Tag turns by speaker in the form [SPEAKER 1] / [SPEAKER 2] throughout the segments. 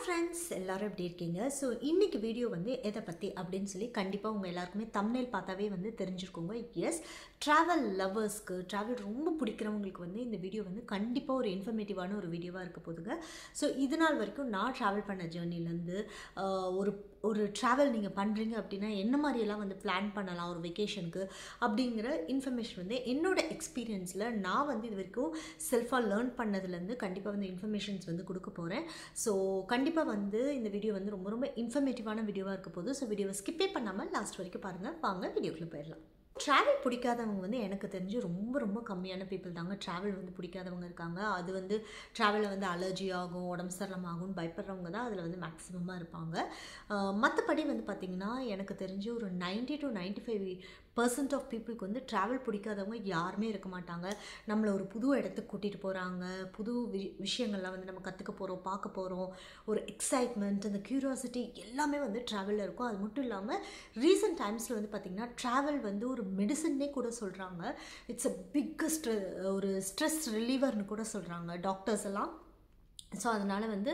[SPEAKER 1] Friends எல்லாரும் எப்படி இருக்கீங்க? ஸோ இன்னைக்கு வீடியோ வந்து எதை பற்றி அப்படின்னு சொல்லி கண்டிப்பாக உங்கள் எல்லாருக்குமே தம்ப்நெயில் பார்த்தாவே வந்து தெரிஞ்சிருக்கோங்க. எஸ், ட்ராவல் லவ்வர்ஸ்க்கு, ட்ராவல் ரொம்ப பிடிக்கிறவங்களுக்கு வந்து இந்த வீடியோ வந்து கண்டிப்பாக ஒரு இன்ஃபர்மேட்டிவான ஒரு வீடியோவாக இருக்க போதுங்க. ஸோ இது நாள் வரைக்கும் நான் ட்ராவல் பண்ண ஜேர்னிலேருந்து ஒரு ஒரு ட்ராவல் நீங்கள் பண்ணுறீங்க அப்படின்னா என்ன மாதிரியெல்லாம் வந்து பிளான் பண்ணலாம் ஒரு வெக்கேஷனுக்கு அப்படிங்கிற இன்ஃபர்மேஷன் வந்து என்னோடய எக்ஸ்பீரியன்ஸில் நான் வந்து இது வரைக்கும் செல்ஃபாக லேர்ன் பண்ணதுலேருந்து கண்டிப்பாக வந்து இன்ஃபர்மேஷன்ஸ் வந்து கொடுக்க போகிறேன். ஸோ கண்டிப்பாக வந்து இந்த வீடியோ வந்து ரொம்ப ரொம்ப இன்ஃபர்மேட்டிவான வீடியோவாக இருக்க போது. ஸோ வீடியோவை ஸ்கிப்பே பண்ணாமல் லாஸ்ட் வரைக்கும் பாருங்கள். வாங்க வீடியோக்குள்ளே போயிடலாம். ட்ராவல் பிடிக்காதவங்க வந்து எனக்கு தெரிஞ்சு ரொம்ப ரொம்ப கம்மியான பீப்புள் தாங்க. ட்ராவல் வந்து பிடிக்காதவங்க இருக்காங்க. அது வந்து ட்ராவலில் வந்து அலர்ஜி ஆகும், உடம்பு சரியில்லாம பயப்படுறவங்க தான் அதில் வந்து மேக்ஸிமமாக இருப்பாங்க. மற்றபடி வந்து பார்த்திங்கன்னா எனக்கு தெரிஞ்சு ஒரு 90 to 95% ஆஃப் பீப்புளுக்கு வந்து ட்ராவல் பிடிக்காதவங்க யாருமே இருக்க மாட்டாங்க. நம்மளை ஒரு புது இடத்துக்கு கூட்டிகிட்டு போகிறாங்க, புது விஷயங்கள்லாம் வந்து நம்ம கற்றுக்க போகிறோம், பார்க்க போகிறோம், ஒரு எக்ஸைட்மெண்ட், அந்த க்யூரியாசிட்டி எல்லாமே வந்து ட்ராவலில் இருக்கும். அது மட்டும் இல்லாமல் ரீசெண்ட் டைம்ஸில் வந்து பார்த்திங்கன்னா ட்ராவல் வந்து ஒரு மெடிசன்னே கூட சொல்கிறாங்க. இட்ஸ் அ பிக்கஸ்ட் ஒரு ஸ்ட்ரெஸ் ரிலீவர்னு கூட சொல்கிறாங்க டாக்டர்ஸ் எல்லாம். ஸோ அதனால் வந்து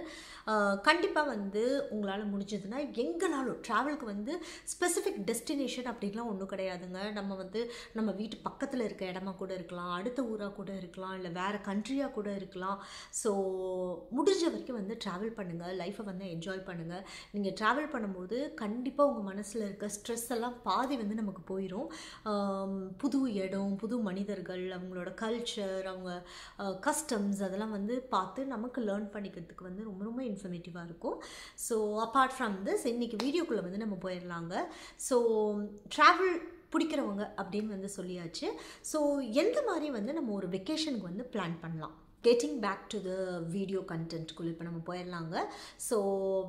[SPEAKER 1] கண்டிப்பாக வந்து உங்களால் முடிஞ்சதுன்னா எங்கேனாலும் ட்ராவலுக்கு வந்து ஸ்பெசிஃபிக் டெஸ்டினேஷன் அப்படின்லாம் ஒன்றும் கிடையாதுங்க. நம்ம வந்து நம்ம வீட்டு பக்கத்தில் இருக்க இடமா கூட இருக்கலாம், அடுத்த ஊராக கூட இருக்கலாம், இல்லை வேறு கண்ட்ரியாக கூட இருக்கலாம். ஸோ முடிஞ்ச வரைக்கும் வந்து ட்ராவல் பண்ணுங்கள், லைஃப்பை வந்து என்ஜாய் பண்ணுங்கள். நீங்கள் ட்ராவல் பண்ணும்போது கண்டிப்பாக உங்கள் மனசில் இருக்க ஸ்ட்ரெஸ் எல்லாம் பாதி வந்து நமக்கு போயிடும். புது இடம், புது மனிதர்கள், அவங்களோட கல்ச்சர், அவங்க கஸ்டம்ஸ் அதெல்லாம் வந்து பார்த்து நமக்கு லேர்ன் பண்ணிக்கிறதுக்கு வந்து ரொம்ப ரொம்ப இன்ஃபர்மேட்டிவாக இருக்கும். ஸோ அப்பார்ட் ஃப்ரம் திஸ் இன்றைக்கி வீடியோக்குள்ளே வந்து நம்ம போயிடலாங்க. ஸோ ட்ராவல் பிடிக்கிறவங்க அப்படின்னு வந்து சொல்லியாச்சு. ஸோ எந்த மாதிரி வந்து நம்ம ஒரு வெக்கேஷனுக்கு வந்து பிளான் பண்ணலாம்? Getting back to the video கண்டென்ட்குள்ளே இப்போ நம்ம போயிடலாங்க. ஸோ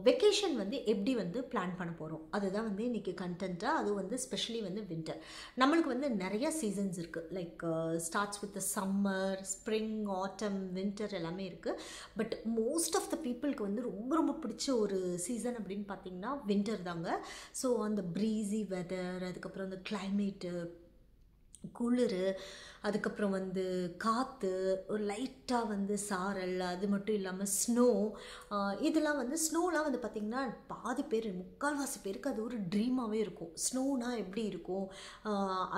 [SPEAKER 1] வெக்கேஷன் வந்து எப்படி வந்து பிளான் பண்ண போகிறோம் அதுதான் வந்து இன்றைக்கி கண்டென்ட்டாக. அது வந்து ஸ்பெஷலி வந்து வின்டர். நம்மளுக்கு வந்து நிறைய சீசன்ஸ் இருக்குது. Like starts with summer, spring, autumn, winter எல்லாமே இருக்குது. பட் மோஸ்ட் ஆஃப் த பீப்புளுக்கு வந்து ரொம்ப ரொம்ப பிடிச்ச ஒரு சீசன் அப்படின்னு பார்த்திங்கன்னா வின்டர் தாங்க. ஸோ அந்த ப்ரீஸி வெதர், அதுக்கப்புறம் அந்த கிளைமேட்டு, குளிர், அதுக்கப்புறம் வந்து காற்று, ஒரு லைட்டாக வந்து சாரல், அது மட்டும் இல்லாமல் ஸ்னோ. இதெல்லாம் வந்து ஸ்னோலாம் வந்து பார்த்திங்கன்னா பாதி பேர், முக்கால்வாசி பேருக்கு அது ஒரு ட்ரீமாகவே இருக்கும். ஸ்னோனால் எப்படி இருக்கும்,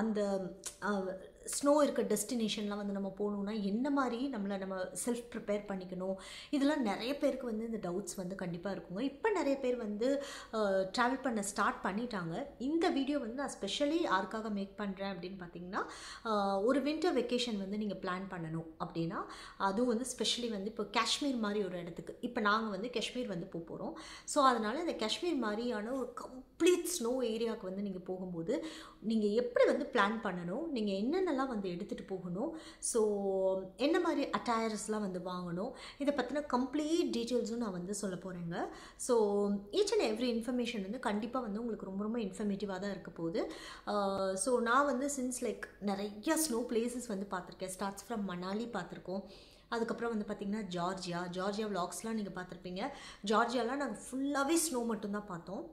[SPEAKER 1] அந்த ஸ்னோ இருக்க டெஸ்டினேஷன்லாம் வந்து நம்ம போகணுன்னா என்ன மாதிரி நம்ம செல்ஃப் ப்ரிப்பேர் பண்ணிக்கணும், இதெல்லாம் நிறைய பேருக்கு வந்து இந்த டவுட்ஸ் வந்து கண்டிப்பாக இருக்குங்க. இப்போ நிறைய பேர் வந்து ட்ராவல் பண்ண ஸ்டார்ட் பண்ணிட்டாங்க. இந்த வீடியோ வந்து நான் ஸ்பெஷலி யாருக்காக மேக் பண்ணுறேன் அப்படின்னு பார்த்திங்கன்னா, ஒரு வின்டர் வெக்கேஷன் வந்து நீங்கள் பிளான் பண்ணணும் அப்படின்னா, அதுவும் வந்து ஸ்பெஷலி வந்து இப்போ காஷ்மீர் மாதிரி ஒரு இடத்துக்கு, இப்போ நாங்கள் வந்து காஷ்மீர் வந்து போகிறோம். ஸோ அதனால் இந்த காஷ்மீர் மாதிரியான ஒரு கம்ப்ளீட் ஸ்னோ ஏரியாவுக்கு வந்து நீங்கள் போகும்போது நீங்கள் எப்படி வந்து பிளான் பண்ணணும், நீங்கள் என்னென்னலாம் வந்து எடுத்துகிட்டு போகணும், ஸோ என்ன மாதிரி அட்டையர்ஸ்லாம் வந்து வாங்கணும், இதை பற்றின கம்ப்ளீட் டீட்டெயில்ஸும் நான் வந்து சொல்ல போகிறேங்க. So each and every information வந்து கண்டிப்பாக வந்து உங்களுக்கு ரொம்ப ரொம்ப இன்ஃபர்மேட்டிவாக தான் இருக்க போகுது. ஸோ நான் வந்து சின்ஸ் லைக் நிறைய ஸ்னோ பிளேசஸ் வந்து பார்த்துருக்கேன். ஸ்டார்ட்ஸ் ஃப்ரம் மணாலி பார்த்துருக்கோம். அதுக்கப்புறம் வந்து பார்த்திங்கன்னா ஜார்ஜியா விளாக்ஸ்லாம் நீங்கள் பார்த்துருப்பீங்க. ஜார்ஜியாலாம் நாங்கள் ஃபுல்லாகவே ஸ்னோ மட்டும்தான் பார்த்தோம்.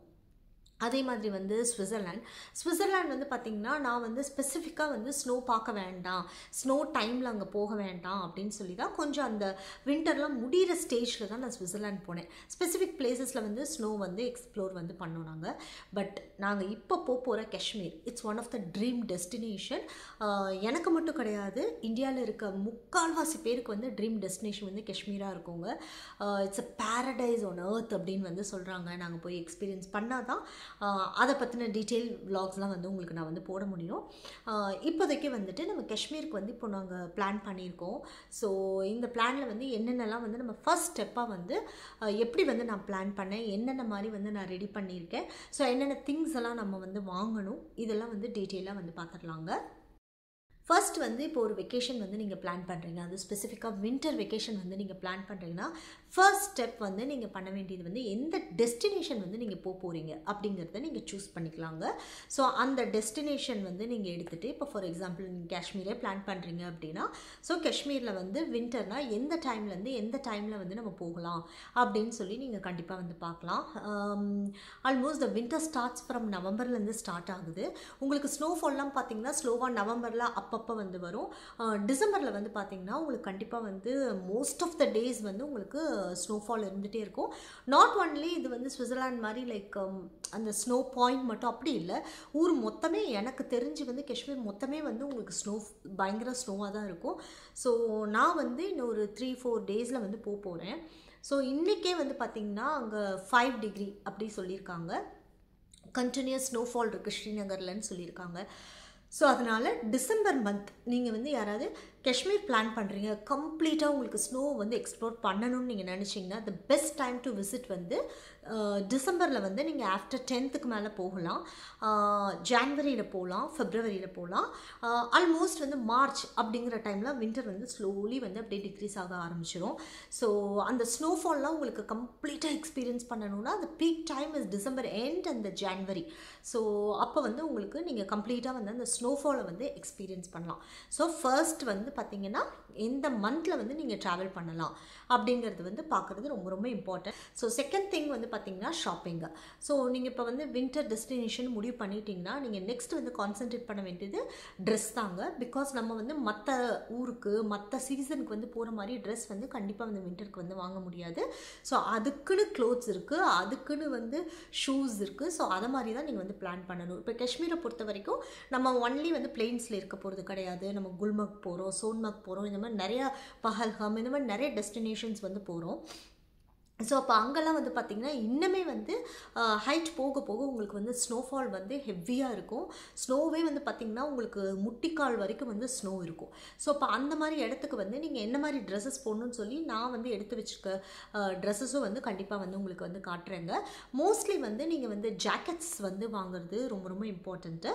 [SPEAKER 1] அதே மாதிரி வந்து ஸ்விட்சர்லாண்ட் வந்து பார்த்திங்கன்னா நான் வந்து ஸ்பெசிஃபிக்காக வந்து ஸ்னோ பார்க்க வேண்டாம், ஸ்னோ டைமில் அங்கே போக வேண்டாம் அப்படின்னு சொல்லி தான் கொஞ்சம் அந்த வின்டர்லாம் முடிகிற ஸ்டேஜில் தான் நான் ஸ்விட்சர்லாண்ட் போனேன். ஸ்பெசிஃபிக் பிளேசஸில் வந்து ஸ்னோ வந்து எக்ஸ்ப்ளோர் வந்து பண்ணோம் நாங்கள். பட் நாங்கள் இப்போ போகிற Kashmir, it's one of the dream destination. எனக்கு மட்டும் கிடையாது, இந்தியாவில் இருக்க முக்கால்வாசி பேருக்கு வந்து ட்ரீம் டெஸ்டினேஷன் வந்து காஷ்மீராக இருக்குங்க. It's a paradise on earth அப்படின்னு வந்து சொல்கிறாங்க. நாங்கள் போய் எக்ஸ்பீரியன்ஸ் பண்ணால் தான் அதை பற்றின டீட்டெயில் விளாக்ஸ்லாம் வந்து உங்களுக்கு நான் வந்து போட முடியும். இப்போதைக்கு வந்துட்டு நம்ம காஷ்மீருக்கு வந்து இப்போ நாங்கள் பிளான் பண்ணியிருக்கோம். ஸோ இந்த பிளானில் வந்து என்னென்னலாம் வந்து நம்ம ஃபர்ஸ்ட் ஸ்டெப்பாக வந்து எப்படி வந்து நான் பிளான் பண்ணேன், என்னென்ன மாதிரி வந்து நான் ரெடி பண்ணியிருக்கேன், ஸோ என்னென்ன திங்ஸ் எல்லாம் நம்ம வந்து வாங்கணும், இதெல்லாம் வந்து டீட்டெயிலாக வந்து பார்த்துடலாங்க. ஃபர்ஸ்ட் வந்து இப்போ ஒரு வெக்கேஷன் வந்து நீங்கள் பிளான் பண்ணுறீங்க, அது ஸ்பெசிஃபிக்காக வின்டர் வெக்கேஷன் வந்து நீங்கள் பிளான் பண்ணுறீங்கன்னா ஃபர்ஸ்ட் ஸ்டெப் வந்து நீங்கள் பண்ண வேண்டியது வந்து எந்த டெஸ்டினேஷன் வந்து நீங்கள் போகிறீங்க அப்படிங்கிறத நீங்கள் சூஸ் பண்ணிக்கலாங்க. ஸோ அந்த டெஸ்டினேஷன் வந்து நீங்கள் எடுத்துகிட்டு, இப்போ ஃபார் எக்ஸாம்பிள் நீங்கள் காஷ்மீரே பிளான் பண்ணுறீங்க அப்படின்னா, ஸோ காஷ்மீரில் வந்து வின்டர்னால் எந்த டைம்லேருந்து எந்த டைமில் வந்து நம்ம போகலாம் அப்படின்னு சொல்லி நீங்கள் கண்டிப்பாக வந்து பார்க்கலாம். Almost the winter starts from நவம்பர்லேருந்து ஸ்டார்ட் ஆகுது. உங்களுக்கு ஸ்னோஃபால்லாம் பார்த்தீங்கன்னா ஸ்லோவாக நவம்பரில் அப் அப்பப்போ வந்து வரும். டிசம்பரில் வந்து பார்த்திங்கன்னா உங்களுக்கு கண்டிப்பாக வந்து மோஸ்ட் ஆஃப் த டேஸ் வந்து உங்களுக்கு ஸ்னோஃபால் இருந்துகிட்டே இருக்கும். நாட் ஒன்லி இது வந்து சுவிட்சர்லாண்ட் மாதிரி லைக் அந்த ஸ்னோ பாயிண்ட் மட்டும் அப்படி இல்லை, ஊர் மொத்தமே எனக்கு தெரிஞ்சு வந்து காஷ்மீர் மொத்தமே வந்து உங்களுக்கு பயங்கர ஸ்னோவாக தான் இருக்கும். ஸோ நான் வந்து இன்னும் ஒரு 3-4 டேஸில் வந்து போகிறேன். ஸோ இன்றைக்கே வந்து பார்த்திங்கன்னா அங்கே 5 டிகிரி அப்படி சொல்லியிருக்காங்க. கண்டினியூஸ் ஸ்னோஃபால் இருக்குது ஸ்ரீநகர்லன்னு சொல்லியிருக்காங்க. ஸோ அதனால் டிசம்பர் மந்த் நீங்கள் வந்து யாராவது காஷ்மீர் பிளான் பண்ணுறீங்க, கம்ப்ளீட்டாக உங்களுக்கு ஸ்னோ வந்து எக்ஸ்ப்ளோர் பண்ணணும்னு நீங்கள் நினச்சிங்கன்னா the best time to visit வந்து டிசம்பரில் வந்து நீங்கள் ஆஃப்டர் 10th மேலே போகலாம். ஜான்வரியில் போகலாம், ஃபெப்ரவரியில் போகலாம். ஆல்மோஸ்ட் வந்து மார்ச் அப்படிங்கிற டைமில் வின்டர் வந்து ஸ்லோலி வந்து அப்படியே டிக்ரீஸ் ஆக ஆரம்பிச்சிடும். ஸோ அந்த ஸ்னோஃபால்லாம் உங்களுக்கு கம்ப்ளீட்டாக எக்ஸ்பீரியன்ஸ் பண்ணணுன்னா அந்த peak time is December end and January. So அப்போ வந்து உங்களுக்கு நீங்கள் கம்ப்ளீட்டாக வந்து அந்த ஸ்னோஃபாலை வந்து எக்ஸ்பீரியன்ஸ் பண்ணலாம். ஸோ ஃபர்ஸ்ட் வந்து பார்த்திங்கன்னா எந்த மந்தில் வந்து நீங்கள் ட்ராவல் பண்ணலாம் அப்படிங்கிறது வந்து பார்க்குறது ரொம்ப ரொம்ப இம்பார்ட்டன்ட். ஸோ செகண்ட் திங் வந்து பார்த்திங்கன்னா ஷாப்பிங்கு. ஸோ நீங்கள் இப்போ வந்து வின்டர் டெஸ்டினேஷன் முடிவு பண்ணிட்டீங்கன்னா நீங்கள் நெக்ஸ்ட் வந்து கான்சென்ட்ரேட் பண்ண வேண்டியது ட்ரெஸ் தாங்க. பிகாஸ் நம்ம வந்து மற்ற ஊருக்கு மற்ற சீசனுக்கு வந்து போகிற மாதிரி ட்ரெஸ் வந்து கண்டிப்பாக வந்து வின்டருக்கு வந்து வாங்க முடியாது. ஸோ அதுக்குன்னு க்ளோத்ஸ் இருக்குது, அதுக்குன்னு வந்து ஷூஸ் இருக்குது. ஸோ அதை மாதிரி தான் நீங்கள் வந்து பிளான் பண்ணணும். இப்போ காஷ்மீரை பொறுத்த வரைக்கும் நம்ம ஒன்லி வந்து பிளெயின்ஸில் இருக்க போகிறது கிடையாது. நம்ம குல்மர்க் போகிறோம், சோன்மர்க் போகிறோம், இந்த மாதிரி நிறையா பஹல்காம், இந்த மாதிரி நிறைய டெஸ்டினேஷன்ஸ் வந்து போகிறோம். ஸோ அப்போ அங்கெல்லாம் வந்து பார்த்திங்கன்னா இன்னுமே வந்து ஹைட் போக போக உங்களுக்கு வந்து ஸ்னோஃபால் வந்து ஹெவியாக இருக்கும். ஸ்னோவே வந்து பார்த்திங்கன்னா உங்களுக்கு முட்டிக்கால் வரைக்கும் வந்து ஸ்னோ இருக்கும். ஸோ அப்போ அந்த மாதிரி இடத்துக்கு வந்து நீங்கள் என்ன மாதிரி ட்ரெஸ்ஸஸ் போடணும்னு சொல்லி நான் வந்து எடுத்து வச்சுருக்க ட்ரெஸ்ஸஸும் வந்து கண்டிப்பாக வந்து உங்களுக்கு வந்து காட்டுறேங்க. மோஸ்ட்லி வந்து நீங்கள் வந்து ஜாக்கெட்ஸ் வந்து வாங்குறது ரொம்ப ரொம்ப இம்பார்ட்டண்ட்டு.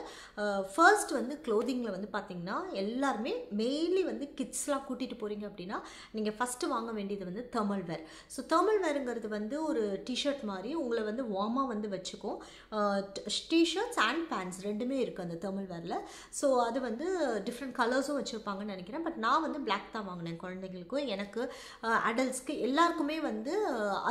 [SPEAKER 1] ஃபர்ஸ்ட் வந்து க்ளோதிங்கில் வந்து பார்த்திங்கன்னா எல்லாருமே மெயின்லி வந்து கிட்ஸ்லாம் கூட்டிகிட்டு போகிறீங்க அப்படின்னா நீங்கள் ஃபஸ்ட்டு வாங்க வேண்டியது வந்து தெர்மல் வேர். ஸோ தெர்மல் வேருங்கிறது வந்து ஒரு டிஷர்ட் மாதிரி உங்களை வந்து வார்மாக வந்து வச்சுக்கும். டிஷர்ட்ஸ் அண்ட் பேண்ட்ஸ் ரெண்டுமே இருக்குது அந்த தெர்மல் வேரில். ஸோ அது வந்து டிஃப்ரெண்ட் கலர்ஸும் வச்சுருப்பாங்கன்னு நினைக்கிறேன். பட் நான் வந்து பிளாக் தான் வாங்கினேன் குழந்தைங்களுக்கும், எனக்கு, அடல்ட்ஸ்க்கு எல்லாருக்குமே வந்து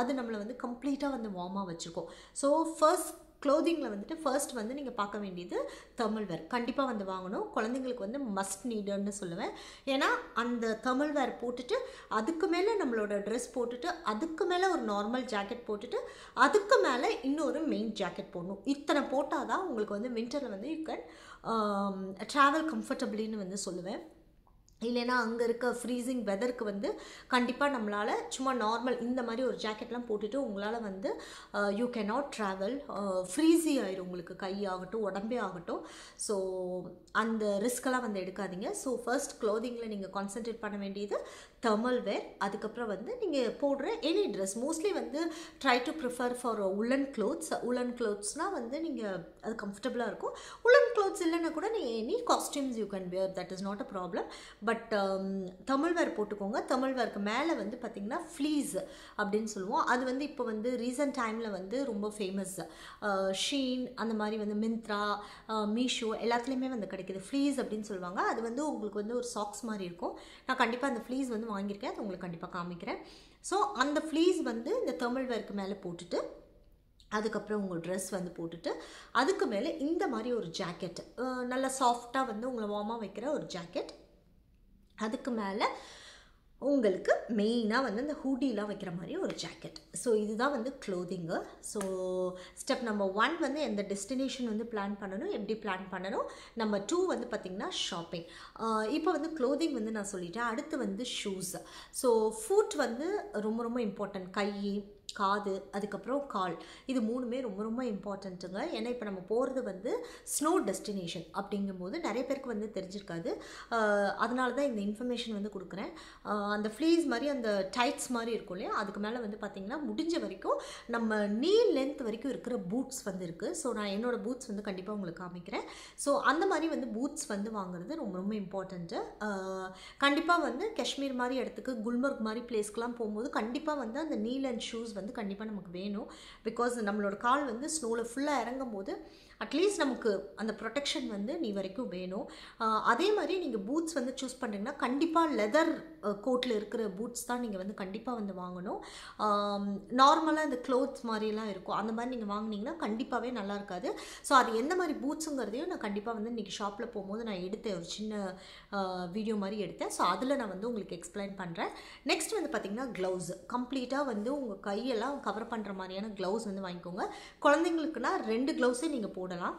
[SPEAKER 1] அது நம்மளை வந்து கம்ப்ளீட்டாக வந்து வார்மாக வச்சுருக்கோம். ஸோ ஃபர்ஸ்ட் க்ளோதிங்கில் வந்துட்டு ஃபர்ஸ்ட் வந்து நீங்கள் பார்க்க வேண்டியது தெர்மல் வேர் கண்டிப்பாக வந்து வாங்கணும். குழந்தைங்களுக்கு வந்து மஸ்ட் நீடுன்னு சொல்லுவேன். ஏன்னா அந்த தெர்மல் வேர் போட்டுட்டு அதுக்கு மேலே நம்மளோட ட்ரெஸ் போட்டுட்டு அதுக்கு மேலே ஒரு நார்மல் ஜாக்கெட் போட்டுட்டு அதுக்கு மேலே இன்னொரு மெயின் ஜாக்கெட் போடணும். இத்தனை போட்டால் தான் உங்களுக்கு வந்து வின்டரில் வந்து யூ கேன் ட்ராவல் கம்ஃபர்டபிளின்னு வந்து சொல்லுவேன். இல்லைனா அங்கே இருக்க ஃப்ரீசிங் வெதருக்கு வந்து கண்டிப்பாக நம்மளால் சும்மா நார்மல் இந்த மாதிரி ஒரு ஜாக்கெட்லாம் போட்டுட்டு உங்களால் வந்து you can not travel. Frizzy ஆயிரும் உங்களுக்கு, கை ஆகட்டும் உடம்பே ஆகட்டும். ஸோ அந்த ரிஸ்கெல்லாம் வந்து எடுக்காதீங்க. ஸோ ஃபர்ஸ்ட் க்ளோதிங்கில் நீங்கள் கான்சென்ட்ரேட் பண்ண வேண்டியது தெர்மல் வேர். அதுக்கப்புறம் வந்து நீங்கள் போடுற எனி ட்ரெஸ் மோஸ்ட்லி வந்து try to prefer for woollen clothes. Woollen க்ளோத்ஸ்னால் வந்து நீங்கள் அது கம்ஃபர்டபுளாக இருக்கும். உலன் க்ளோத்ஸ் இல்லைன்னா கூட நீங்கள் any costumes you can wear, that is not a problem. But thermal wear போட்டுக்கோங்க. தெர்மல் வேருக்கு மேலே வந்து பார்த்திங்கன்னா ஃப்ளீஸ் அப்படின்னு சொல்லுவோம். அது வந்து இப்போ வந்து ரீசன்ட் டைமில் வந்து ரொம்ப ஃபேமஸ். ஷீன் அந்த மாதிரி வந்து மிந்த்ரா, மீஷோ எல்லாத்துலேயுமே வந்து கிடைக்கிது. ஃப்ளீஸ் அப்படின்னு சொல்லுவாங்க. அது வந்து உங்களுக்கு வந்து ஒரு சாக்ஸ் மாதிரி இருக்கும். நான் கண்டிப்பாக அந்த ஃப்ளீஸ் வந்து வாங்கியிருக்கேன், அது உங்களுக்கு கண்டிப்பாக காமிக்கிறேன். ஸோ அந்த ஃப்ளீஸ் வந்து இந்த தெர்மல் வேருக்கு மேலே போட்டுட்டு அதுக்கப்புறம் உங்கள் ட்ரெஸ் வந்து போட்டுட்டு அதுக்கு மேலே இந்த மாதிரி ஒரு ஜாக்கெட், நல்லா சாஃப்டாக வந்து உங்களை வார்மாக வைக்கிற ஒரு ஜாக்கெட், அதுக்கு மேலே உங்களுக்கு மெயினாக வந்து இந்த ஹூடிலாம் வைக்கிற மாதிரி ஒரு ஜாக்கெட். ஸோ இதுதான் வந்து க்ளோதிங்கு. ஸோ ஸ்டெப் நம்பர் 1 வந்து எந்த டெஸ்டினேஷன் வந்து பிளான் பண்ணணும், எப்படி பிளான் பண்ணணும். நம்பர் 2 வந்து பார்த்திங்கன்னா ஷாப்பிங். இப்போ வந்து க்ளோதிங் வந்து நான் சொல்லிட்டேன். அடுத்து வந்து ஷூஸ். ஸோ ஃபுட் வந்து ரொம்ப ரொம்ப இம்பார்ட்டன்ட். கை, காது, அதுக்கப்புறம் கால், இது மூணுமே ரொம்ப ரொம்ப இம்பார்ட்டண்ட்டுங்க. ஏன்னா இப்போ நம்ம போகிறது வந்து ஸ்னோ டெஸ்டினேஷன் அப்படிங்கும்போது நிறைய பேருக்கு வந்து தெரிஞ்சிருக்காது. அதனால தான் இந்த இன்ஃபர்மேஷன் வந்து கொடுக்குறேன். அந்த ஃப்ளீஸ் மாதிரி அந்த டைட்ஸ் மாதிரி இருக்கும் இல்லையா, அதுக்கு மேலே வந்து பார்த்திங்கன்னா முடிஞ்ச வரைக்கும் நம்ம நீ லென்த் வரைக்கும் இருக்கிற பூட்ஸ் வந்து இருக்குது. ஸோ நான் என்னோடய பூட்ஸ் வந்து கண்டிப்பாக உங்களுக்கு காமிக்கிறேன். ஸோ அந்த மாதிரி வந்து பூட்ஸ் வந்து வாங்குறது ரொம்ப ரொம்ப இம்பார்ட்டண்ட்டு. கண்டிப்பாக வந்து காஷ்மீர் மாதிரி இடத்துக்கு, குல்மர்க் மாதிரி பிளேஸ்க்கெலாம் போகும்போது கண்டிப்பாக வந்து அந்த நீ லென்த் ஷூஸ் வந்து கண்டிப்பாக நமக்கு வேணும். பிகாஸ் நம்மளோட கால் வந்து ஸ்னோவில் ஃபுல்லாக இறங்கும் போது அட்லீஸ்ட் நமக்கு அந்த ப்ரொடெக்ஷன் வந்து நீ வரைக்கும் வேணும். அதே மாதிரி நீங்கள் பூட்ஸ் வந்து சூஸ் பண்ணுறீங்கன்னா கண்டிப்பாக லெதர் கோட்டில் இருக்கிற பூட்ஸ் தான் நீங்கள் வந்து கண்டிப்பாக வந்து வாங்கணும். நார்மலாக இந்த க்ளோத்ஸ் மாதிரிலாம் இருக்கும், அந்த மாதிரி நீங்கள் வாங்கினீங்கன்னா கண்டிப்பாகவே நல்லா இருக்காது. ஸோ அது எந்த மாதிரி பூட்ஸுங்கிறதையும் நான் கண்டிப்பாக வந்து இன்றைக்கி ஷாப்பில் போகும்போது நான் எடுத்தேன், ஒரு சின்ன வீடியோ மாதிரி எடுத்தேன். ஸோ அதில் நான் வந்து உங்களுக்கு எக்ஸ்பிளைன் பண்ணுறேன். நெக்ஸ்ட் வந்து பார்த்திங்கன்னா க்ளவுஸ், கம்ப்ளீட்டாக வந்து உங்கள் கையெல்லாம் கவர் பண்ணுற மாதிரியான க்ளவுஸ் வந்து வாங்கிக்கோங்க. குழந்தைங்களுக்குன்னா 2 க்ளவுஸே நீங்கள் போடலாம்.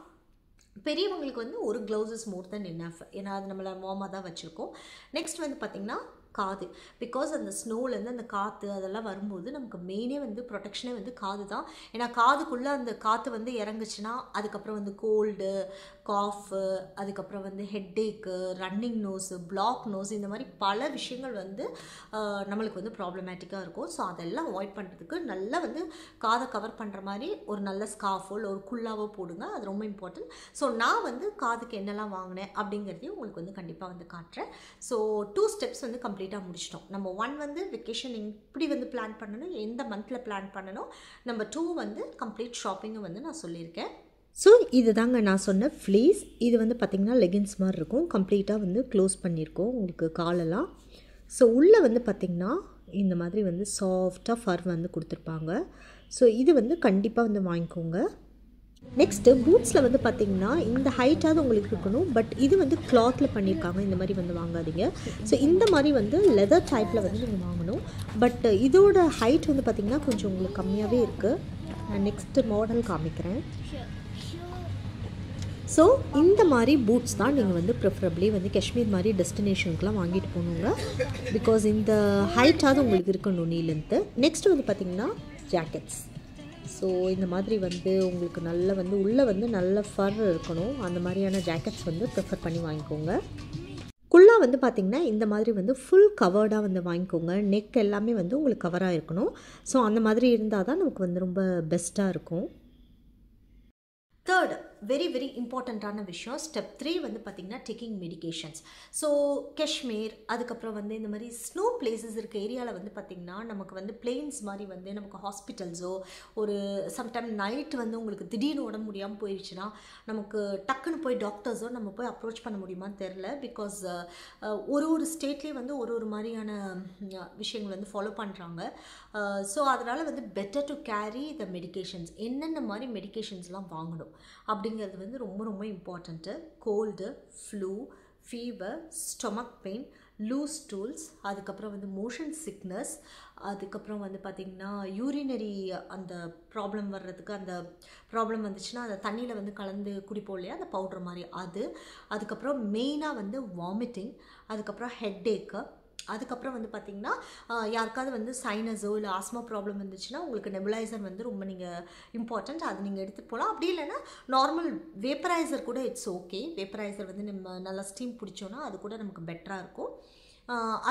[SPEAKER 1] பெரியவங்களுக்கு வந்து ஒரு gloves is more then enough, ஏன்னா அது நம்மளை வார்மாக தான் வச்சுருக்கோம். நெக்ஸ்ட் வந்து பார்த்திங்கன்னா காது, பிகாஸ் அந்த ஸ்னோலேருந்து அந்த காற்று அதெல்லாம் வரும்போது நமக்கு மெயினே வந்து ப்ரொடெக்ஷனே வந்து காது தான். ஏன்னா காதுக்குள்ளே அந்த காற்று வந்து இறங்குச்சுன்னா அதுக்கப்புறம் வந்து கோல்டு, காஃபு, அதுக்கப்புறம் வந்து ஹெட்டேக்கு, ரன்னிங் நோஸு, பிளாக் நோஸ், இந்த மாதிரி பல விஷயங்கள் வந்து நம்மளுக்கு வந்து ப்ராப்ளமேட்டிக்காக இருக்கும். ஸோ அதெல்லாம் அவாய்ட் பண்ணுறதுக்கு நல்லா வந்து காதை கவர் பண்ணுற மாதிரி ஒரு நல்ல ஸ்கார்ஃபோ இல்லை ஒரு குல்லாவோ போடுங்க, அது ரொம்ப இம்பார்ட்டன்ட். ஸோ நான் வந்து காதுக்கு என்னெல்லாம் வாங்கினேன் அப்படிங்கிறதையும் உங்களுக்கு வந்து கண்டிப்பாக வந்து காட்டுறேன். ஸோ 2 ஸ்டெப்ஸ் வந்து கம்ப்ளீட்டாக முடிச்சிட்டோம். நம்பர் 1 வந்து வெக்கேஷன் எப்படி வந்து பிளான் பண்ணணும், எந்த மந்தில் பிளான் பண்ணணும். நம்பர் 2 வந்து கம்ப்ளீட் ஷாப்பிங்கை வந்து நான் சொல்லியிருக்கேன். ஸோ இது தாங்க நான் சொன்ன ஃப்ளீஸ். இது வந்து பார்த்திங்கன்னா லெகின்ஸ் மாதிரி இருக்கும், கம்ப்ளீட்டாக வந்து க்ளோஸ் பண்ணியிருக்கோம் உங்களுக்கு காலெல்லாம். ஸோ உள்ளே வந்து பார்த்திங்கன்னா இந்த மாதிரி வந்து சாஃப்டாக ஃபர் வந்து கொடுத்துருப்பாங்க. ஸோ இது வந்து கண்டிப்பாக வந்து வாங்கிக்கோங்க. நெக்ஸ்ட்டு பூட்ஸில் வந்து பார்த்திங்கன்னா இந்த ஹைட்டாவது உங்களுக்கு இருக்கணும், பட் இது வந்து கிளாத்தில் பண்ணியிருக்காங்க, இந்த மாதிரி வந்து வாங்காதீங்க. ஸோ இந்த மாதிரி வந்து லெதர் டைப்பில் வந்து நீங்கள் வாங்கணும். பட் இதோட ஹைட் வந்து பார்த்திங்கன்னா கொஞ்சம் உங்களுக்கு கம்மியாகவே இருக்குது. நான் நெக்ஸ்ட்டு மாடல் காமிக்கிறேன். ஸோ இந்த மாதிரி பூட்ஸ் தான் நீங்கள் வந்து ப்ரிஃபரபிளி வந்து காஷ்மீர் மாதிரி டெஸ்டினேஷனுக்குலாம் வாங்கிட்டு போகணுங்க, பிகாஸ் இந்த ஹைட்டாவது உங்களுக்கு இருக்கணும் நீலன்ட்டு. நெக்ஸ்ட்டு வந்து பார்த்திங்கன்னா ஜாக்கெட்ஸ். ஸோ இந்த மாதிரி வந்து உங்களுக்கு நல்ல வந்து உள்ளே வந்து நல்ல ஃபர் இருக்கணும், அந்த மாதிரியான ஜாக்கெட்ஸ் வந்து ப்ரிஃபர் பண்ணி வாங்கிக்கோங்க. குல்லா வந்து பார்த்திங்கன்னா இந்த மாதிரி வந்து ஃபுல் கவர்டாக வந்து வாங்கிக்கோங்க, நெக் எல்லாமே வந்து உங்களுக்கு கவராக இருக்கணும். ஸோ அந்த மாதிரி இருந்தால் தான் நமக்கு வந்து ரொம்ப பெஸ்ட்டாக இருக்கும். தேர்ட் வெரி வெரி இம்பார்ட்டண்ட்டான விஷயம், ஸ்டெப் 3 வந்து பார்த்திங்கன்னா டேக்கிங் மெடிகேஷன்ஸ். ஸோ காஷ்மீர், அதுக்கப்புறம் வந்து இந்த மாதிரி ஸ்னோ பிளேசஸ் இருக்க ஏரியாவில் வந்து பார்த்திங்கன்னா நமக்கு வந்து பிளெயின்ஸ் மாதிரி வந்து நமக்கு ஹாஸ்பிட்டல்ஸோ ஒரு சம்டைம் நைட் வந்து உங்களுக்கு திடீர்னு உடம்பு முடியாமல் போயிடுச்சுன்னா நமக்கு டக்குன்னு போய் டாக்டர்ஸோ நம்ம போய் அப்ரோச் பண்ண முடியுமான்னு தெரில. பிகாஸ் ஒரு ஸ்டேட்லேயே வந்து ஒரு மாதிரியான விஷயங்கள் வந்து ஃபாலோ பண்ணுறாங்க. ஸோ அதனால் வந்து better to carry the medications, என்னென்ன மாதிரி மெடிகேஷன்ஸ்லாம் வாங்கணும் அப்படிங்கிறது வந்து ரொம்ப ரொம்ப important. Cold, flu, fever, stomach pain, loose stools, அதுக்கப்புறம் வந்து மோஷன் சிக்னஸ், அதுக்கப்புறம் வந்து பார்த்திங்கன்னா யூரினரி அந்த ப்ராப்ளம் வர்றதுக்கு, அந்த ப்ராப்ளம் வந்துச்சுன்னா அதை தண்ணியில் வந்து கலந்து குடிப்போம் இல்லையா, அந்த பவுட்ரு மாதிரி அது. அதுக்கப்புறம் மெயினாக வந்து வாமிட்டிங், அதுக்கப்புறம் ஹெட்டேக்கு, அதுக்கப்புறம் வந்து பார்த்திங்கன்னா யாருக்காவது வந்து சைனஸோ இல்லை ஆஸ்மா ப்ராப்ளம் இருந்துச்சுன்னா உங்களுக்கு நெபுலைசர் வந்து ரொம்ப நீங்கள் இம்பார்ட்டண்ட், அது நீங்கள் எடுத்துகிட்டு போகலாம். அப்படி இல்லைன்னா நார்மல் வேப்பரைசர் கூட இட்ஸ் ஓகே. வேப்பரைசர் வந்து நம்ம நல்லா ஸ்டீம் பிடிச்சோன்னா அது கூட நமக்கு பெட்டராக இருக்கும்.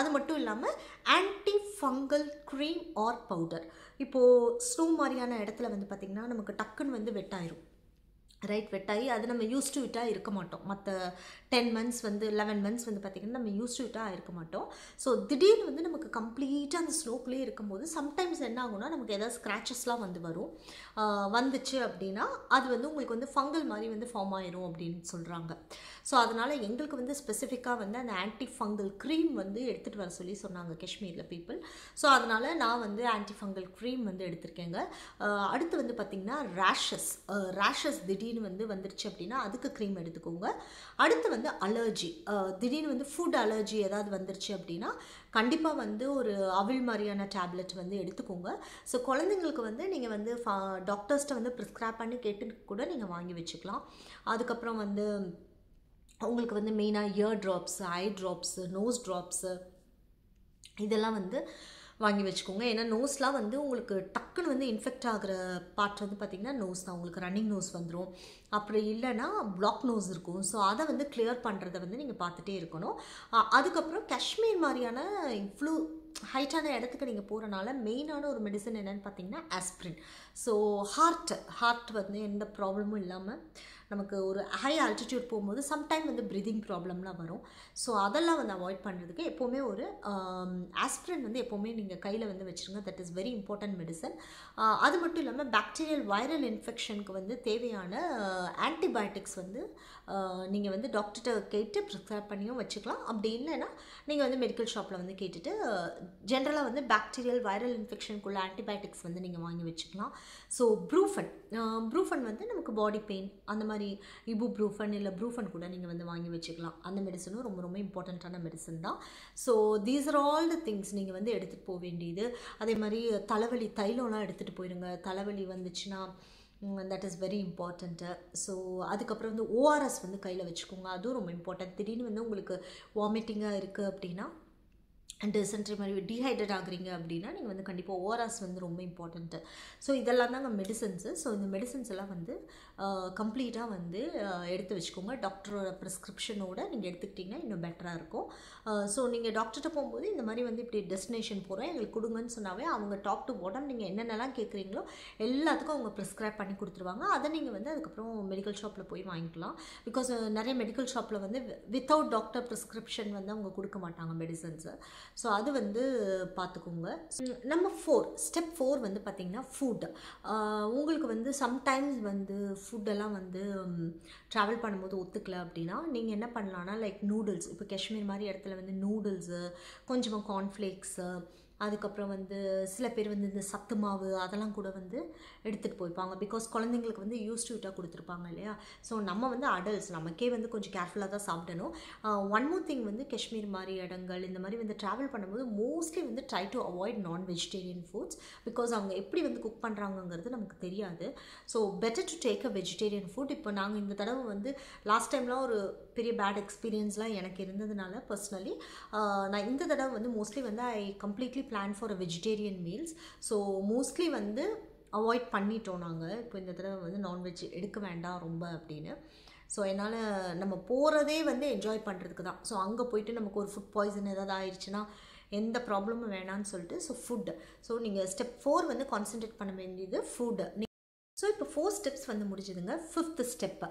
[SPEAKER 1] அது மட்டும் இல்லாமல் anti fungal cream or powder. இப்போது ஸ்னோ மாதிரியான இடத்துல வந்து பார்த்திங்கன்னா நமக்கு டக்குன்னு வந்து வெட்டாயிரும், ரைட், வெட்டாகி அது நம்ம யூஸ் டு இட்டாக இருக்க மாட்டோம். மற்ற 10 மந்த்ஸ் வந்து 11 மந்த்ஸ் வந்து பார்த்திங்கன்னா நம்ம யூஸ் டு இட்டாக இருக்க மாட்டோம். ஸோ திடீர்னு வந்து நமக்கு கம்ப்ளீட்டாக அந்த ஸ்னோக்குள்ளே இருக்கும்போது சம்டைம்ஸ் என்ன ஆகும்னா நமக்கு ஏதாவது ஸ்க்ராச்சஸ்லாம் வந்து வரும். வந்துச்சு அப்படின்னா அது வந்து உங்களுக்கு வந்து ஃபங்கல் மாதிரி வந்து ஃபார்ம் ஆயிரும் அப்படின்னு சொல்கிறாங்க. ஸோ அதனால் எங்களுக்கு வந்து ஸ்பெசிஃபிக்காக வந்து அந்த ஆன்டி ஃபங்கல் க்ரீம் வந்து எடுத்துகிட்டு வர சொல்லி சொன்னாங்க காஷ்மீரில் பீப்புள். ஸோ அதனால் நான் வந்து ஆன்டி ஃபங்கல் க்ரீம் வந்து எடுத்திருக்கேங்க. அடுத்து வந்து பார்த்திங்கன்னா ரேஷஸ் திடீர்னு வந்து வந்துருச்சு அப்படின்னா அதுக்கு க்ரீம் எடுத்துக்கோங்க. அடுத்து வந்து அலர்ஜி, திடீர்னு வந்து ஃபுட் அலர்ஜி ஏதாவது வந்துருச்சு அப்படின்னா கண்டிப்பாக வந்து ஒரு அவிழ் மாதிரியான டேப்லெட் வந்து எடுத்துக்கோங்க. ஸோ குழந்தைங்களுக்கு வந்து நீங்கள் வந்து டாக்டர்ஸ்ட்டை வந்து ப்ரிஸ்கிரைப் பண்ணி கேட்டு கூட நீங்கள் வாங்கி வச்சுக்கலாம். அதுக்கப்புறம் வந்து உங்களுக்கு வந்து மெயினாக இயர் ட்ராப்ஸு, ஐ ட்ராப்ஸு, நோஸ் ட்ராப்ஸு இதெல்லாம் வந்து வாங்கி வச்சுக்கோங்க. ஏன்னா நோஸ்லாம் வந்து உங்களுக்கு டக்குன்னு வந்து இன்ஃபெக்ட் ஆகிற பார்ட் வந்து பார்த்திங்கன்னா நோஸ் தான். உங்களுக்கு ரன்னிங் நோஸ் வந்துடும், அப்படி இல்லைன்னா பிளாக் நோஸ் இருக்கும். ஸோ அதை வந்து கிளியர் பண்ணுறதை வந்து நீங்கள் பார்த்துட்டே இருக்கணும். அதுக்கப்புறம் காஷ்மீர் மாதிரியான இவ்வளோ ஹைட்டான இடத்துக்கு நீங்கள் போகிறனால மெயினான ஒரு மெடிசன் என்னென்னு பார்த்தீங்கன்னா ஆஸ்பிரின். ஸோ ஹார்ட் வந்து எந்த ப்ராப்ளமும் இல்லாமல் நமக்கு ஒரு ஹை ஆல்டிடியூட் போகும்போது சம்டைம் வந்து ப்ரீதிங் ப்ராப்ளம்லாம் வரும். ஸோ அதெல்லாம் வந்து அவாய்ட் பண்ணுறதுக்கு எப்போவுமே ஒரு ஆஸ்பிரின் வந்து எப்போவுமே நீங்கள் கையில் வந்து வச்சுருங்க. That is very important medicine. அது மட்டும் இல்லாமல் பாக்டீரியல் வைரல் இன்ஃபெக்ஷனுக்கு வந்து தேவையான ஆன்டிபயோட்டிக்ஸ் வந்து நீங்கள் வந்து டாக்டர்கிட்ட கேட்டு ப்ரிஸ்கிரைப் பண்ணியும் வச்சுக்கலாம். அப்படி இல்லைன்னா நீங்கள் வந்து மெடிக்கல் ஷாப்பில் வந்து கேட்டுட்டு ஜென்ரலாக வந்து பாக்டீரியல் வைரல் இன்ஃபெக்ஷனுக்குள்ள ஆன்டிபயோட்டிக்ஸ் வந்து நீங்கள் வாங்கி வச்சுக்கலாம். ஸோ ப்ரூஃபன் வந்து நமக்கு பாடி பெயின் அந்த மாதிரி இபுப்ரூஃபன் இல்லை ப்ரூஃபன் கூட நீங்கள் வந்து வாங்கி வச்சுக்கலாம். அந்த மெடிசனும் ரொம்ப ரொம்ப இம்பார்ட்டண்ட்டான மெடிசன் தான். So these are all the things நீங்கள் வந்து எடுத்துகிட்டு போக வேண்டியது. அதே மாதிரி தலைவலி தைலம்லாம் எடுத்துகிட்டு போயிடுங்க. தலைவலி வந்துச்சுன்னா that is very important. So அதுக்கப்புறம் வந்து ஓஆர்எஸ் வந்து கையில் வச்சுக்கோங்க. அதுவும் ரொம்ப இம்பார்ட்டன்ட். திடீர்னு வந்து உங்களுக்கு வாமிட்டிங்காக இருக்குது அப்படின்னா டிசென்ட்ரி மாதிரி டீஹைட்ரேட் ஆகுறீங்க அப்படின்னா நீங்கள் வந்து கண்டிப்பாக ஓஆர்எஸ் வந்து ரொம்ப இம்பார்ட்டண்ட்டு. ஸோ இதெல்லாம் தாங்க மெடிசன்ஸு. ஸோ இந்த மெடிசன்ஸ் எல்லாம் வந்து கம்ப்ளீட்டாக வந்து எடுத்து வச்சுக்கோங்க. டாக்டரோட ப்ரிஸ்கிரிப்ஷனோட நீங்கள் எடுத்துக்கிட்டிங்கன்னா இன்னும் பெட்டராக இருக்கும். ஸோ நீங்கள் டாக்டர்கிட்ட போகும்போது இந்த மாதிரி வந்து இப்படி டெஸ்டினேஷன் போகிறோம் எங்களுக்கு கொடுங்கன்னு சொன்னாவே அவங்க டாப் டு பாட்டம் நீங்கள் என்னென்னலாம் கேட்குறீங்களோ எல்லாத்துக்கும் அவங்க ப்ரிஸ்கிரைப் பண்ணி கொடுத்துருவாங்க. அதை நீங்கள் வந்து அதுக்கப்புறம் மெடிக்கல் ஷாப்பில் போய் வாங்கிக்கலாம். பிகாஸ் நிறைய மெடிக்கல் ஷாப்பில் வந்து வித்தவுட் டாக்டர் ப்ரிஸ்கிரிப்ஷன் வந்து அவங்க கொடுக்க மாட்டாங்க மெடிசன்ஸு. ஸோ அது வந்து பார்த்துக்கோங்க. ஸ்டெப் 4 வந்து பார்த்திங்கன்னா ஃபுட். உங்களுக்கு வந்து சம்டைம்ஸ் வந்து ஃபுட்டெல்லாம் வந்து ட்ராவல் பண்ணும்போது ஒத்துக்கலை அப்படின்னா நீங்கள் என்ன பண்ணலான்னா லைக் நூடுல்ஸ், இப்போ காஷ்மீர் மாதிரி இடத்துல வந்து நூடுல்ஸு, கொஞ்சமாக கார்ன்ஃப்ளேக்ஸு, அதுக்கப்புறம் வந்து சில பேர் வந்து இந்த சத்து மாவு அதெல்லாம் கூட வந்து எடுத்துகிட்டு போய்ப்பாங்க. பிகாஸ் குழந்தைங்களுக்கு வந்து யூஸ் டு இட்டாக கொடுத்துருப்பாங்க இல்லையா. ஸோ நம்ம வந்து அடல்ட்ஸ் நமக்கே வந்து கொஞ்சம் கேர்ஃபுல்லாக தான் சாப்பிடணும். ஒன் மோர் திங் வந்து காஷ்மீர் மாதிரி இடங்கள் இந்த மாதிரி வந்து ட்ராவல் பண்ணும்போது மோஸ்ட்லி வந்து ட்ரை டு அவாய்ட் நான் வெஜிடேரியன் ஃபுட்ஸ். பிகாஸ் அவங்க எப்படி வந்து குக் பண்ணுறாங்கங்கிறது நமக்கு தெரியாது. So better to take a vegetarian food. இப்போ நாங்கள் இந்த தடவை வந்து லாஸ்ட் டைம்லாம் ஒரு பெரிய பேட் எக்ஸ்பீரியன்ஸ்லாம் எனக்கு இருந்ததுனால பர்சனலி நான் இந்த தடவை வந்து மோஸ்ட்லி வந்து I completely plan for a vegetarian meals. So mostly வந்து அவாய்ட் பண்ணிட்டோம் நாங்கள். இப்போ இந்த தடவை வந்து நான்வெஜ் எடுக்க வேண்டாம் ரொம்ப அப்படின்னு. ஸோ என்னால் நம்ம போகிறதே வந்து என்ஜாய் பண்ணுறதுக்கு தான். ஸோ அங்கே போயிட்டு நமக்கு ஒரு ஃபுட் பாய்சன் ஏதாவது ஆயிடுச்சுன்னா எந்த ப்ராப்ளமும் வேணான்னு சொல்லிட்டு ஃபுட். ஸோ நீங்கள் ஸ்டெப் 4 வந்து கான்சன்ட்ரேட் பண்ண வேண்டியது ஃபுட். ஸோ இப்போ 4 ஸ்டெப்ஸ் வந்து முடிஞ்சுதுங்க. 5th ஸ்டெப்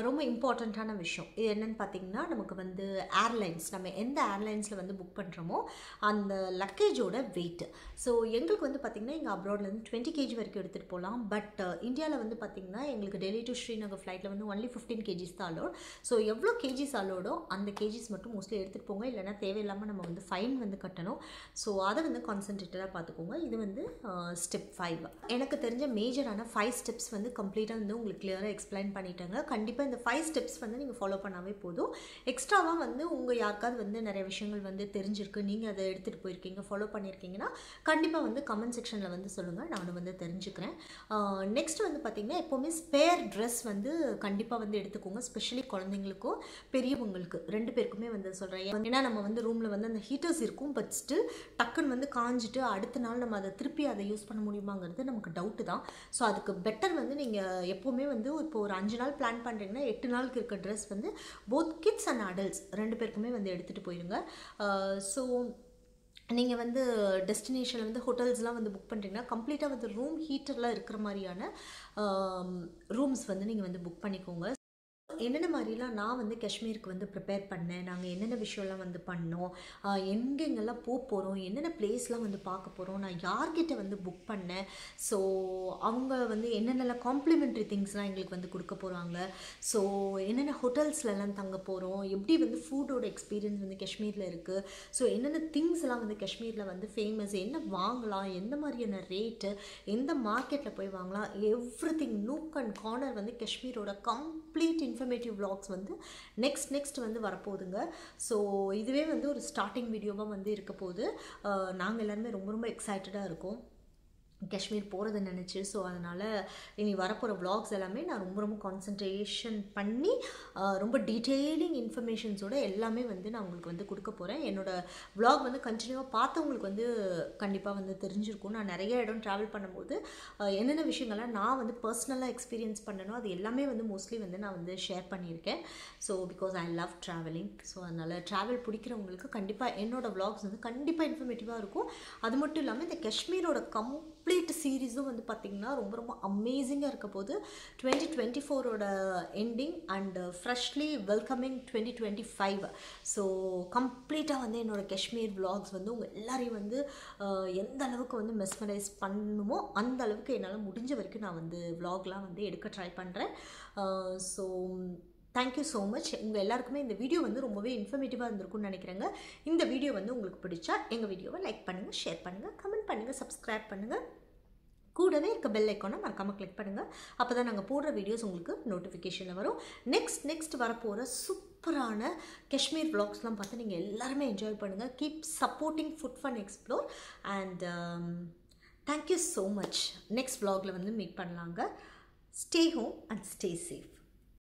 [SPEAKER 1] ரொம்ப இம்பார்ட்டண்ட்டான விஷயம். இது என்னென்னு பார்த்தீங்கன்னா நமக்கு வந்து ஏர்லைன்ஸ், நம்ம எந்த ஏர்லைன்ஸில் வந்து புக் பண்ணுறோமோ அந்த லக்கேஜோட வெயிட். ஸோ எங்களுக்கு வந்து பார்த்திங்கன்னா எங்கள் அப்ராட்லேருந்து 20 kg வரைக்கும் எடுத்துகிட்டு போகலாம். பட் இந்தியாவில் வந்து பார்த்திங்கன்னா எங்களுக்கு டெல்லி டு ஸ்ரீநகர் ஃப்ளைட்டில் வந்து ஒன்லி 15 kgs தான் அலோட். ஸோ எவ்வளோ கேஜிஸ் அலோடோ அந்த கேஜிஸ் மட்டும் மோஸ்ட்லி எடுத்துகிட்டு போங்க. இல்லைனா தேவையில்லாமல் நம்ம வந்து ஃபைன் வந்து கட்டணும். ஸோ அதை வந்து கான்சன்ட்ரேட்டடாக பார்த்துக்கோங்க. இது வந்து ஸ்டெப் 5. எனக்கு தெரிஞ்ச மேஜரான 5 ஸ்டெப்ஸ் வந்து கம்ப்ளீட்டாக வந்து உங்களுக்கு கிளியராக எக்ஸ்பிளைன் பண்ணிட்டாங்க. கண்டிப்பாக இந்த 5 ஸ்டெப்ஸ் வந்து நீங்கள் ஃபாலோ பண்ணாவே போதும். எக்ஸ்ட்ராவாக வந்து உங்கள் யாருக்காவது வந்து நிறைய விஷயங்கள் வந்து தெரிஞ்சிருக்கு, நீங்கள் அதை எடுத்துகிட்டு போயிருக்கீங்க, ஃபாலோ பண்ணியிருக்கீங்கன்னா கண்டிப்பாக வந்து கமெண்ட் செக்ஷனில் வந்து சொல்லுங்கள், நானும் வந்து தெரிஞ்சுக்கிறேன். நெக்ஸ்ட் வந்து பார்த்திங்கன்னா எப்போவுமே ஸ்பேர் ட்ரெஸ் வந்து கண்டிப்பாக வந்து எடுத்துக்கோங்க. ஸ்பெஷலி குழந்தைங்களுக்கும் பெரியவங்களுக்கு 2 பேருக்குமே வந்து சொல்கிறேன். ஏன்னா நம்ம வந்து ரூமில் வந்து அந்த ஹீட்டர்ஸ் இருக்கும். பட் ஸ்டில் டக்குன்னு வந்து காஞ்சிட்டு அடுத்த நாள் நம்ம அதை திருப்பி அதை யூஸ் பண்ண முடியுமாங்கிறது நமக்கு டவுட்டு தான். ஸோ அதுக்கு பெட்டர் வந்து நீங்கள் எப்போவுமே வந்து இப்போ ஒரு 5 நாள் பிளான் பண்ணுறீங்கன்னா 8 நாளுக்கு இருக்க ட்ரெஸ் வந்து போத் கிட்ஸ் அண்ட் அடல்ட்ஸ் 2 பேருக்குமே வந்து எடுத்துகிட்டு போயிடுங்க. ஸோ நீங்கள் வந்து டெஸ்டினேஷனில் வந்து ஹோட்டல்ஸ்லாம் வந்து புக் பண்ணுறீங்கன்னா கம்ப்ளீட்டாக வந்து ரூம் ஹீட்டர்லாம் இருக்கிற மாதிரியான ரூம்ஸ் வந்து நீங்கள் வந்து புக் பண்ணிக்கோங்க. என்னென்ன மாதிரிலாம் நான் வந்து காஷ்மீருக்கு வந்து ப்ரிப்பேர் பண்ணேன், நாங்கள் என்னென்ன விஷயம்லாம் வந்து பண்ணோம், எங்கெங்கெல்லாம் போகிறோம், என்னென்ன பிளேஸ்லாம் வந்து பார்க்க போகிறோம், நான் யார்கிட்ட வந்து புக் பண்ணேன், ஸோ அவங்க வந்து என்னென்னலாம் காம்ப்ளிமெண்ட்ரி திங்ஸ்லாம் எங்களுக்கு வந்து கொடுக்க போகிறாங்க, ஸோ என்னென்ன ஹோட்டல்ஸ்லலாம் தங்க போகிறோம், எப்படி வந்து ஃபுட்டோட எக்ஸ்பீரியன்ஸ் வந்து காஷ்மீரில் இருக்குது, ஸோ என்னென்ன திங்ஸ்லாம் வந்து காஷ்மீரில் வந்து ஃபேமஸ், என்ன வாங்கலாம், எந்த மாதிரியான ரேட்டு, எந்த மார்க்கெட்டில் போய் வாங்கலாம், எவ்ரிதிங் நூக் அண்ட் கார்னர் வந்து காஷ்மீரோட கம்ப்ளீட் இன்ஃபர்மேட்டிவ் vlogs வந்து நெக்ஸ்ட் வந்து வரப்போகுதுங்க. ஸோ இதுவே வந்து ஒரு ஸ்டார்டிங் வீடியோவாக வந்து இருக்க போகுது. நாங்கள் எல்லாருமே ரொம்ப ரொம்ப எக்ஸைட்டடாக இருக்கோம் காஷ்மீர் போகிறத நினச்சி. ஸோ அதனால் இனி வரப்போகிற vlogs எல்லாமே நான் ரொம்ப ரொம்ப கான்சன்ட்ரேஷன் பண்ணி ரொம்ப டீட்டெயிலிங் இன்ஃபர்மேஷன்ஸோடு எல்லாமே வந்து நான் உங்களுக்கு வந்து கொடுக்க போகிறேன். என்னோடய vlog வந்து கண்டினியூவாக பார்த்தவங்களுக்கு வந்து கண்டிப்பாக வந்து தெரிஞ்சிருக்கும். நான் நிறைய இடம் ட்ராவல் பண்ணும்போது என்னென்ன விஷயங்கள்லாம் நான் வந்து பர்சனலாக எக்ஸ்பீரியன்ஸ் பண்ணணும் அது எல்லாமே வந்து மோஸ்ட்லி வந்து நான் வந்து ஷேர் பண்ணியிருக்கேன். So because I love travelling. So அதனால் ட்ராவல் பிடிக்கிறவங்களுக்கு கண்டிப்பாக என்னோடய vlogs வந்து கண்டிப்பாக இன்ஃபர்மேட்டிவாக இருக்கும். அது மட்டும் இல்லாமல் இந்த காஷ்மீரோட கம்ப்ளீட் சீரீஸும் வந்து பார்த்திங்கன்னா ரொம்ப ரொம்ப அமேசிங்காக இருக்க போது 2024ஓட ending and freshly welcoming 2025. So கம்ப்ளீட்டாக வந்து என்னோடய காஷ்மீர் vlogs வந்து உங்கள் எல்லாரையும் வந்து எந்த அளவுக்கு வந்து மெஸ்மரைஸ் பண்ணுமோ அந்த அளவுக்கு என்னால் முடிஞ்ச வரைக்கும் நான் வந்து vlogலாம் வந்து எடுக்க ட்ரை பண்ணுறேன். So thank you so much. உங்கள் எல்லாருக்குமே இந்த வீடியோ வந்து ரொம்பவே இன்ஃபர்மேட்டிவாக இருந்திருக்கும்னு நினைக்கிறேங்க. இந்த வீடியோ வந்து உங்களுக்கு பிடிச்சா எங்கள் வீடியோவை லைக் பண்ணுங்கள், ஷேர் பண்ணுங்கள், கமெண்ட் பண்ணுங்கள், சப்ஸ்கிரைப் பண்ணுங்கள். கூடவே இருக்க பெல் ஐக்கானை மறக்காமல் கிளிக் பண்ணுங்கள். அப்போ தான் நாங்கள் போடுற வீடியோஸ் உங்களுக்கு நோட்டிஃபிகேஷனில் வரும். நெக்ஸ்ட் வரப்போகிற சூப்பரான காஷ்மீர் vlogsலாம் பார்த்து நீங்கள் எல்லாருமே என்ஜாய் பண்ணுங்கள். Keep supporting food fun explore and thank you so much. Next vlogல வந்து மீட் பண்ணலாங்க. Stay home and stay safe.